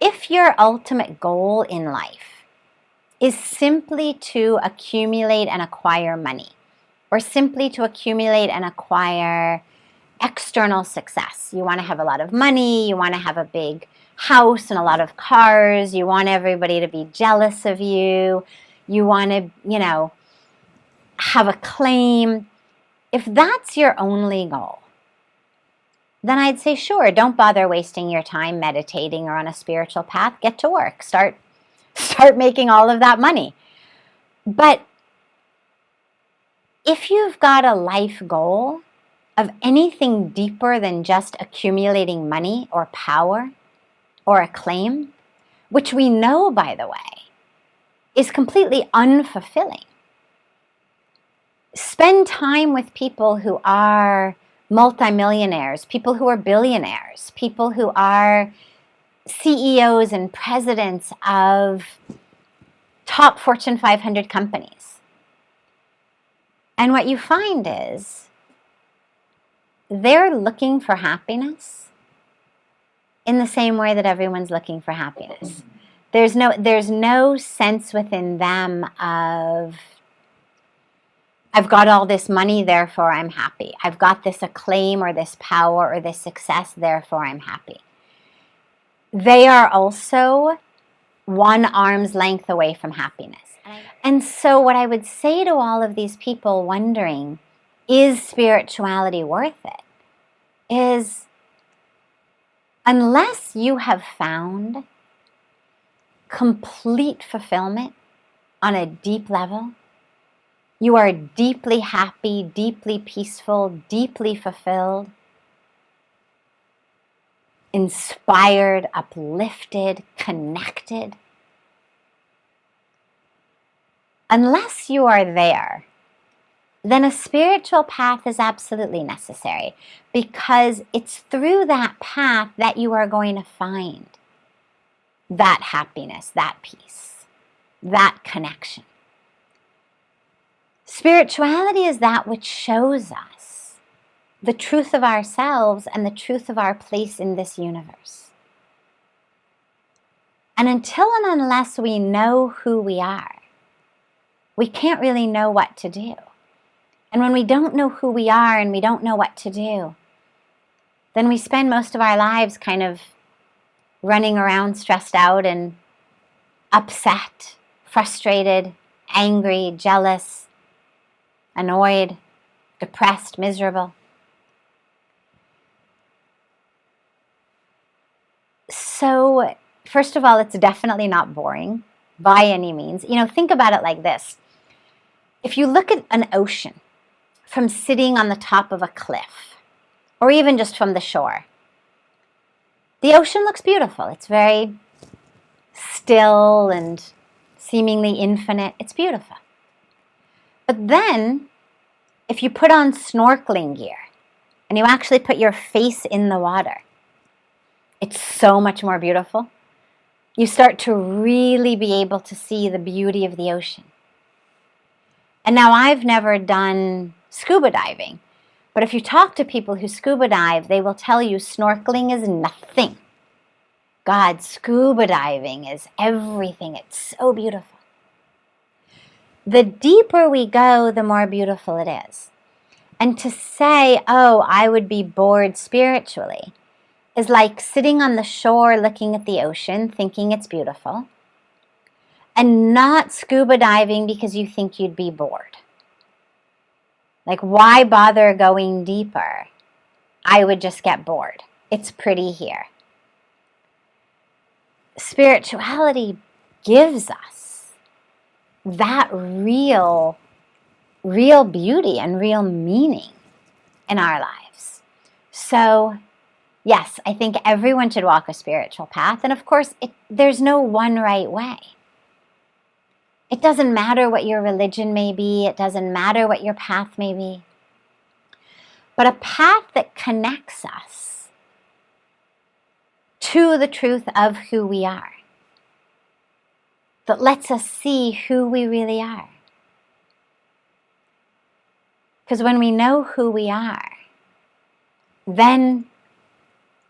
if your ultimate goal in life is simply to accumulate and acquire money, or simply to accumulate and acquire external success, you want to have a lot of money, you want to have a big house and a lot of cars, you want everybody to be jealous of you, you want to, have acclaim. If that's your only goal, then I'd say, sure, don't bother wasting your time meditating or on a spiritual path. Get to work. Start making all of that money. But if you've got a life goal of anything deeper than just accumulating money or power or acclaim, which we know, by the way, is completely unfulfilling, spend time with people who are multimillionaires, people who are billionaires, people who are CEOs and presidents of top Fortune 500 companies. And what you find is they're looking for happiness in the same way that everyone's looking for happiness. There's no sense within them of, I've got all this money, therefore I'm happy. I've got this acclaim or this power or this success, therefore I'm happy. They are also one arm's length away from happiness. And so what I would say to all of these people wondering, is spirituality worth it? Is, unless you have found complete fulfillment on a deep level, you are deeply happy, deeply peaceful, deeply fulfilled, inspired, uplifted, connected. Unless you are there, then a spiritual path is absolutely necessary, because it's through that path that you are going to find that happiness, that peace, that connection. Spirituality is that which shows us the truth of ourselves and the truth of our place in this universe. And until and unless we know who we are, we can't really know what to do. And when we don't know who we are and we don't know what to do, then we spend most of our lives kind of running around stressed out and upset, frustrated, angry, jealous, annoyed, depressed, miserable. So, first of all, it's definitely not boring by any means. Think about it like this. If you look at an ocean from sitting on the top of a cliff, or even just from the shore, the ocean looks beautiful. It's very still and seemingly infinite. It's beautiful. But then, if you put on snorkeling gear and you actually put your face in the water, it's so much more beautiful. You start to really be able to see the beauty of the ocean. And now, I've never done scuba diving, but if you talk to people who scuba dive, they will tell you snorkeling is nothing. God, scuba diving is everything. It's so beautiful. The deeper we go, the more beautiful it is. And to say, oh, I would be bored spiritually, is like sitting on the shore looking at the ocean, thinking it's beautiful, and not scuba diving because you think you'd be bored. Like, why bother going deeper? I would just get bored. It's pretty here. Spirituality gives us that real beauty and real meaning in our lives. So, yes, I think everyone should walk a spiritual path. And of course, there's no one right way. It doesn't matter what your religion may be. It doesn't matter what your path may be. But a path that connects us to the truth of who we are, that lets us see who we really are. Because when we know who we are, then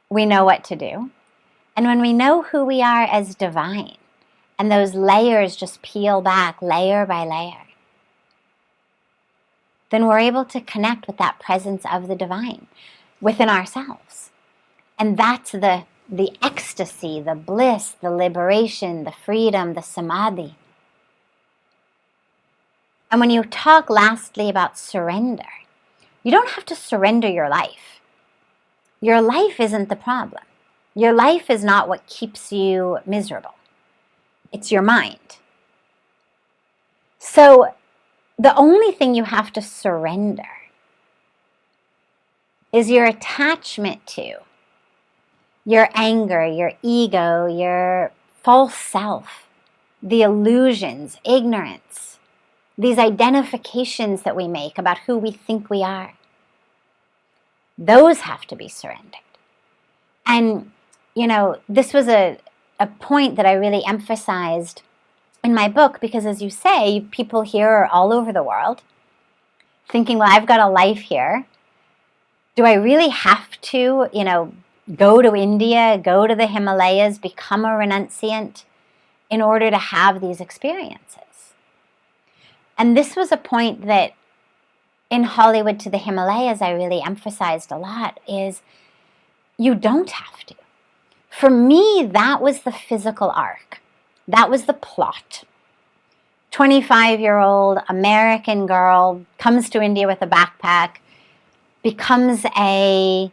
we know what to do. And when we know who we are as divine, and those layers just peel back layer by layer, then we're able to connect with that presence of the divine within ourselves. And that's the ecstasy, the bliss, the liberation, the freedom, the samadhi. And when you talk lastly about surrender, you don't have to surrender your life. Your life isn't the problem. Your life is not what keeps you miserable. It's your mind. So the only thing you have to surrender is your attachment to your anger, your ego, your false self, the illusions, ignorance, these identifications that we make about who we think we are. Those have to be surrendered. And, this was a point that I really emphasized in my book, because as you say, people here are all over the world thinking, well, I've got a life here. Do I really have to, go to India, go to the Himalayas, become a renunciant in order to have these experiences? And this was a point that in Hollywood to the Himalayas I really emphasized a lot, is you don't have to. For me, that was the physical arc. That was the plot. 25-year-old American girl comes to India with a backpack, becomes a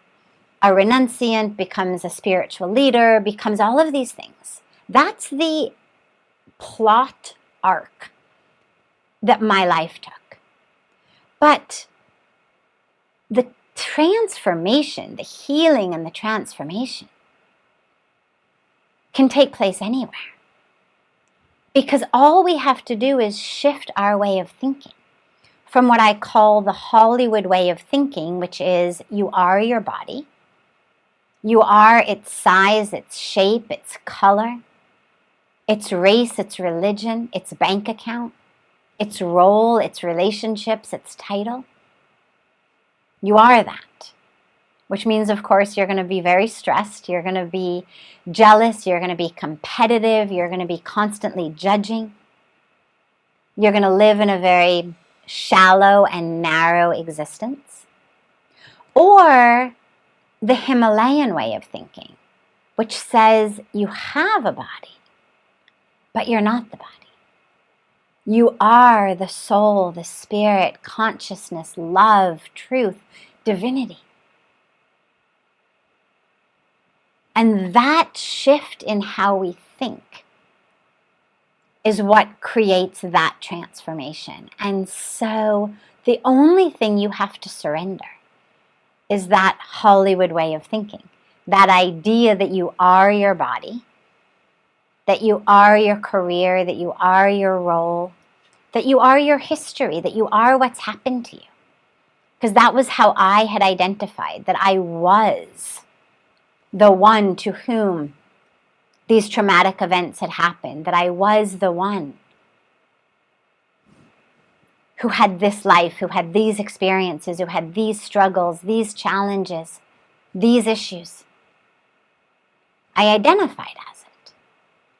renunciant, becomes a spiritual leader, becomes all of these things. That's the plot arc that my life took. But the transformation, the healing and the transformation can take place anywhere. Because all we have to do is shift our way of thinking from what I call the Hollywood way of thinking, which is you are your body. You are its size, its shape, its color, its race, its religion, its bank account, its role, its relationships, its title. You are that, which means, of course, you're going to be very stressed. You're going to be jealous. You're going to be competitive. You're going to be constantly judging. You're going to live in a very shallow and narrow existence. Or the Himalayan way of thinking, which says you have a body, but you're not the body. You are the soul, the spirit, consciousness, love, truth, divinity. And that shift in how we think is what creates that transformation. And so the only thing you have to surrender is that Hollywood way of thinking, that idea that you are your body, that you are your career, that you are your role, that you are your history, that you are what's happened to you. Because that was how I had identified that I was the one to whom these traumatic events had happened, that I was the one who had this life, who had these experiences, who had these struggles, these challenges, these issues. I identified as it.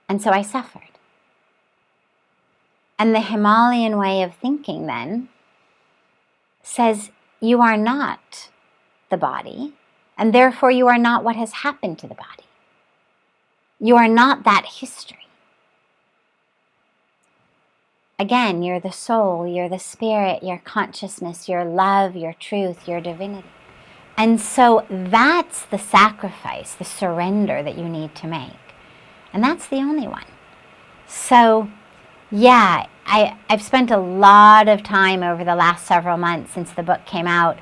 And so I suffered. And the Himalayan way of thinking then says you are not the body, and therefore you are not what has happened to the body. You are not that history. Again, you're the soul, you're the spirit, your consciousness, your love, your truth, your divinity. And so that's the sacrifice, the surrender that you need to make. And that's the only one. So, yeah, I've spent a lot of time over the last several months since the book came out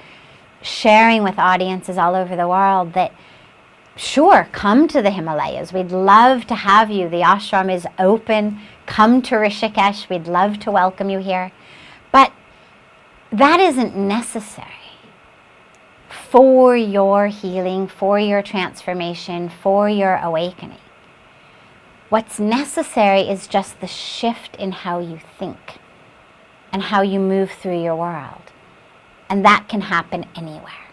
sharing with audiences all over the world that, sure, come to the Himalayas. We'd love to have you. The ashram is open. Come to Rishikesh. We'd love to welcome you here. But that isn't necessary for your healing, for your transformation, for your awakening. What's necessary is just the shift in how you think and how you move through your world. And that can happen anywhere.